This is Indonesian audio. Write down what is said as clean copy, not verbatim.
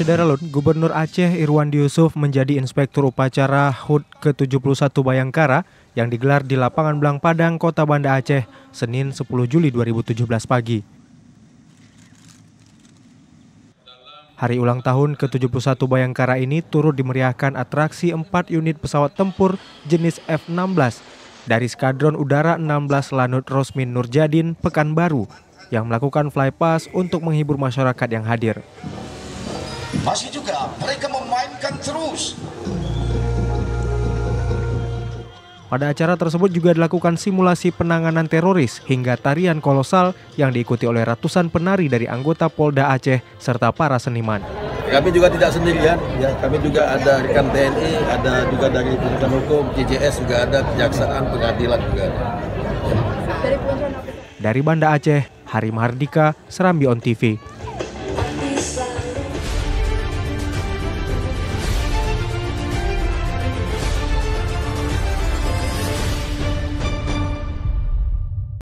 Syederalun, Gubernur Aceh Irwandi Yusuf menjadi Inspektur Upacara HUT ke-71 Bayangkara yang digelar di Lapangan Blang Padang, Kota Banda Aceh, Senin 10 Juli 2017 pagi. Hari ulang tahun ke-71 Bayangkara ini turut dimeriahkan atraksi 4 unit pesawat tempur jenis F-16 dari Skadron Udara 16 Lanut Rosmin Nurjadin, Pekanbaru, yang melakukan flypass untuk menghibur masyarakat yang hadir. Masih juga mereka memainkan terus. Pada acara tersebut juga dilakukan simulasi penanganan teroris hingga tarian kolosal yang diikuti oleh ratusan penari dari anggota Polda Aceh serta para seniman. Kami juga tidak sendirian, ya. Kami juga ada rekan TNI, ada juga dari penegak hukum, JJS juga ada, kejaksaan, pengadilan juga ada. Dari Banda Aceh, Hari Mahardika, Serambi On TV.